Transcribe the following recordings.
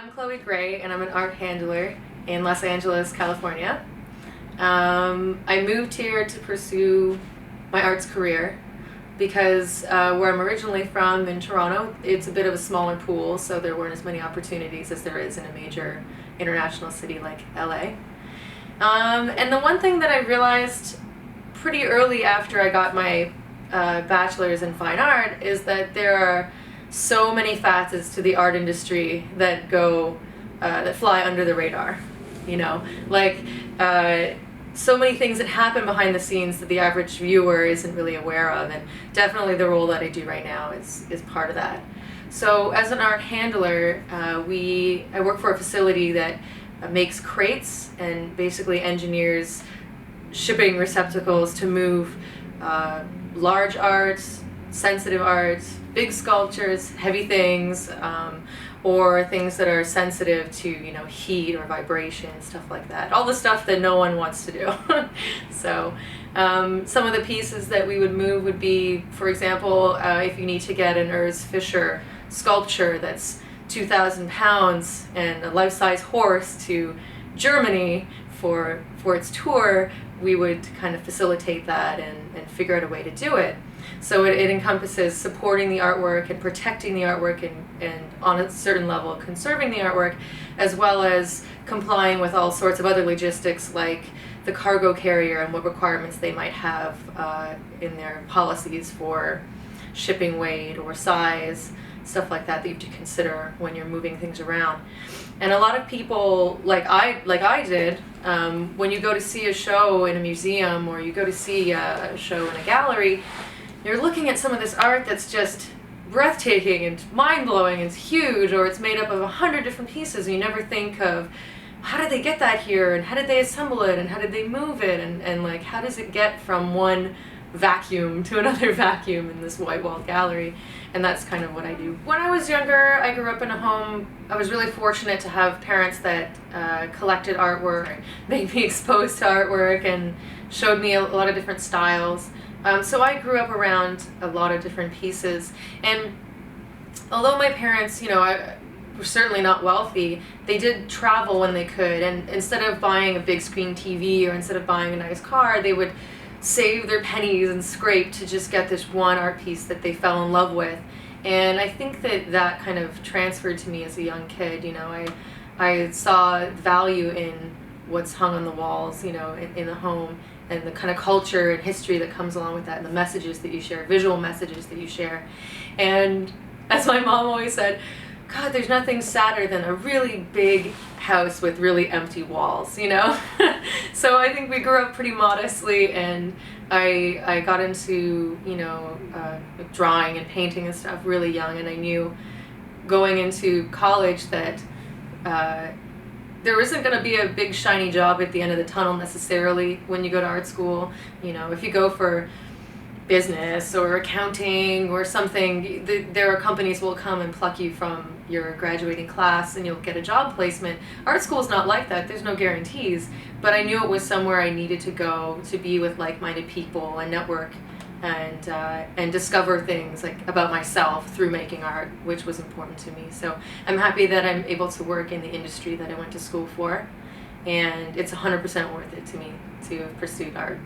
I'm Chloe Gray, and I'm an art handler in Los Angeles, California. I moved here to pursue my arts career because where I'm originally from in Toronto, it's a bit of a smaller pool, so there weren't as many opportunities as there is in a major international city like LA. And the one thing that I realized pretty early after I got my bachelor's in fine art is that there are so many facets to the art industry that fly under the radar, you know, like so many things that happen behind the scenes that the average viewer isn't really aware of, and definitely the role that I do right now is part of that. So as an art handler, I work for a facility that makes crates and basically engineers shipping receptacles to move large arts, sensitive arts, big sculptures, heavy things, or things that are sensitive to, heat or vibration, stuff like that. All the stuff that no one wants to do. So some of the pieces that we would move would be, for example, if you need to get an Urs Fischer sculpture that's 2,000 pounds and a life-size horse to Germany for its tour, we would kind of facilitate that and figure out a way to do it. So it encompasses supporting the artwork and protecting the artwork and on a certain level conserving the artwork, as well as complying with all sorts of other logistics like the cargo carrier and what requirements they might have in their policies for shipping weight or size, stuff like that you have to consider when you're moving things around. And a lot of people, like I did, when you go to see a show in a museum or you go to see a show in a gallery, you're looking at some of this art that's just breathtaking and mind-blowing, it's huge, or it's made up of 100 different pieces, and you never think of how did they get that here, and how did they assemble it, and how did they move it, and like how does it get from one vacuum to another vacuum in this white-walled gallery. And that's kind of what I do. When I was younger, I grew up in a home, I was really fortunate to have parents that collected artwork, made me exposed to artwork, and showed me a lot of different styles. So I grew up around a lot of different pieces, and although my parents, were certainly not wealthy, they did travel when they could, and instead of buying a big screen TV or instead of buying a nice car, they would save their pennies and scrape to just get this one art piece that they fell in love with. And I think that kind of transferred to me as a young kid. I saw value in what's hung on the walls, in the home, and the kind of culture and history that comes along with that, and the messages that you share, visual messages that you share. And as my mom always said, God, there's nothing sadder than a really big house with really empty walls, So I think we grew up pretty modestly, and I got into, drawing and painting and stuff really young, and I knew going into college that there isn't going to be a big shiny job at the end of the tunnel necessarily when you go to art school. If you go for business or accounting or something, there are companies will come and pluck you from your graduating class and you'll get a job placement. Art school is not like that. There's no guarantees, but I knew it was somewhere I needed to go to be with like-minded people and network and discover things like about myself through making art, which was important to me. So I'm happy that I'm able to work in the industry that I went to school for, and it's 100% worth it to me to have pursued art.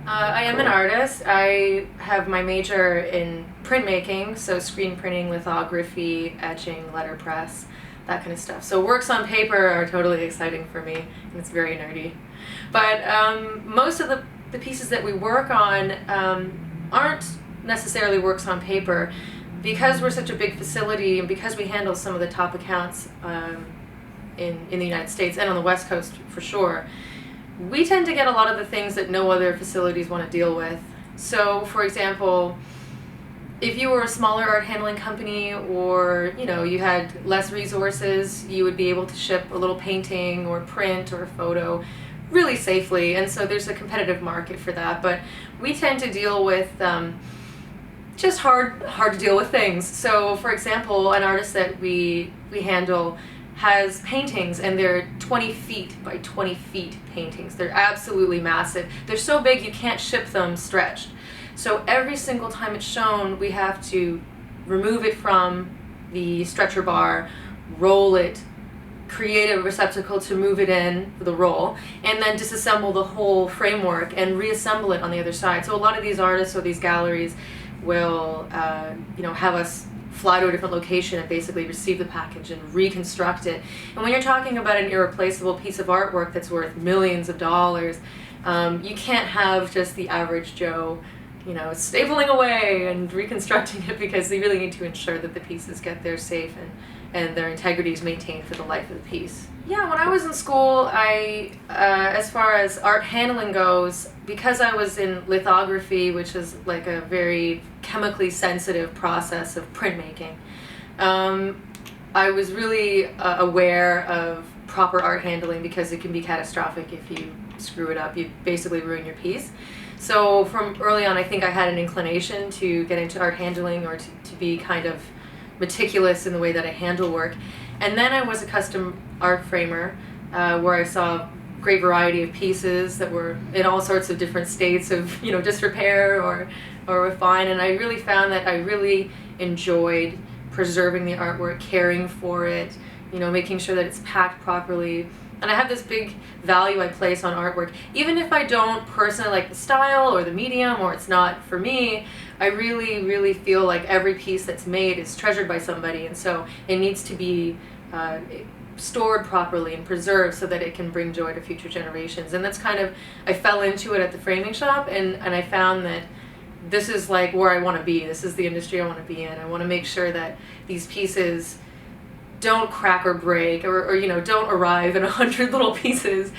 I am an artist. I have my major in printmaking, so screen printing, lithography, etching, letterpress, that kind of stuff. So works on paper are totally exciting for me, and it's very nerdy. But most of the pieces that we work on aren't necessarily works on paper. Because we're such a big facility, and because we handle some of the top accounts in the United States and on the West Coast for sure, we tend to get a lot of the things that no other facilities want to deal with. So, for example, if you were a smaller art handling company, or you had less resources, you would be able to ship a little painting or print or a photo really safely, and so there's a competitive market for that. But we tend to deal with just hard to deal with things. So, for example, an artist that we handle has paintings, and they're 20 feet by 20 feet paintings. They're absolutely massive. They're so big you can't ship them stretched. So every single time it's shown, we have to remove it from the stretcher bar, roll it create a receptacle to move it in for the roll, and then disassemble the whole framework and reassemble it on the other side. So a lot of these artists or these galleries will have us fly to a different location and basically receive the package and reconstruct it. And when you're talking about an irreplaceable piece of artwork that's worth millions of dollars, you can't have just the average Joe stapling away and reconstructing it, because they really need to ensure that the pieces get there safe and their integrity is maintained for the life of the piece. Yeah, when I was in school, as far as art handling goes, because I was in lithography, which is like a very chemically sensitive process of printmaking, I was really aware of proper art handling, because it can be catastrophic if you screw it up. You basically ruin your piece. So from early on, I think I had an inclination to get into art handling, or to be kind of meticulous in the way that I handle work. And then I was a custom art framer, where I saw a great variety of pieces that were in all sorts of different states of disrepair or refine. And I really found that I really enjoyed preserving the artwork, caring for it, making sure that it's packed properly. And I have this big value I place on artwork. Even if I don't personally like the style or the medium, or it's not for me, I really, really feel like every piece that's made is treasured by somebody, and so it needs to be stored properly and preserved so that it can bring joy to future generations. And that's I fell into it at the framing shop, and I found that this is like where I want to be. This is the industry I want to be in. I want to make sure that these pieces don't crack or break, or don't arrive in 100 little pieces,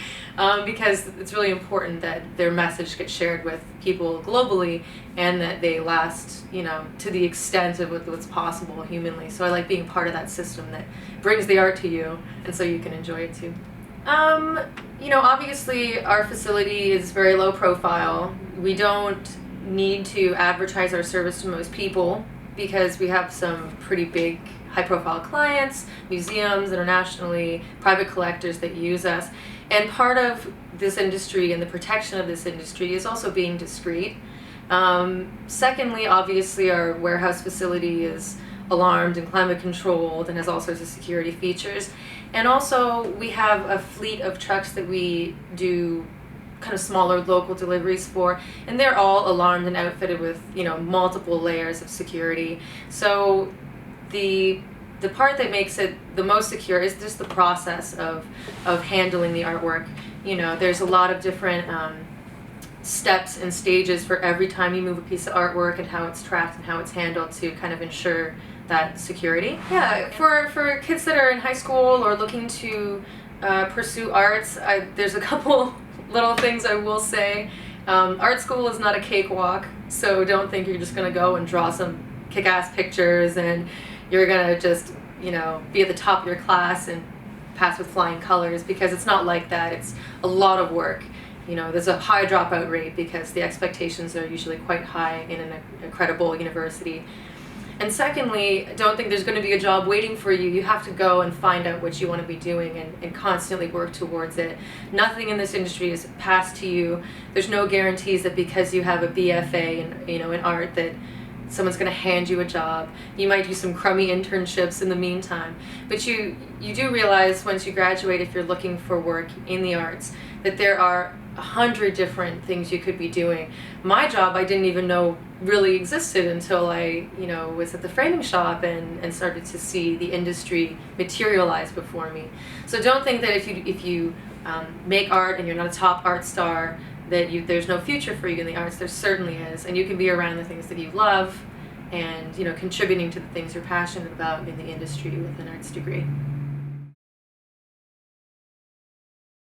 because it's really important that their message gets shared with people globally, and that they last to the extent of what's possible humanly. So I like being part of that system that brings the art to you, and so you can enjoy it too. Obviously our facility is very low profile. We don't need to advertise our service to most people, because we have some pretty big high-profile clients, museums internationally, private collectors that use us. And part of this industry and the protection of this industry is also being discreet. Secondly, obviously our warehouse facility is alarmed and climate controlled and has all sorts of security features. And also we have a fleet of trucks that we do kind of smaller local deliveries for, and they're all alarmed and outfitted with multiple layers of security. So the part that makes it the most secure is just the process of handling the artwork. There's a lot of different steps and stages for every time you move a piece of artwork, and how it's tracked and how it's handled to kind of ensure that security. Yeah, for kids that are in high school or looking to pursue arts, there's a couple little things I will say. Art school is not a cakewalk, so don't think you're just going to go and draw some kick-ass pictures and you're going to just, be at the top of your class and pass with flying colors, because it's not like that. It's a lot of work. There's a high dropout rate because the expectations are usually quite high in an incredible university. And secondly, don't think there's going to be a job waiting for you. You have to go and find out what you want to be doing and constantly work towards it. Nothing in this industry is passed to you. There's no guarantees that because you have a BFA in art that someone's going to hand you a job. You might do some crummy internships in the meantime. But you do realize once you graduate, if you're looking for work in the arts, that there are 100 different things you could be doing. My job I didn't even know really existed until I was at the framing shop and started to see the industry materialize before me. So don't think that if you make art and you're not a top art star that there's no future for you in the arts. There certainly is, and you can be around the things that you love and contributing to the things you're passionate about in the industry with an arts degree.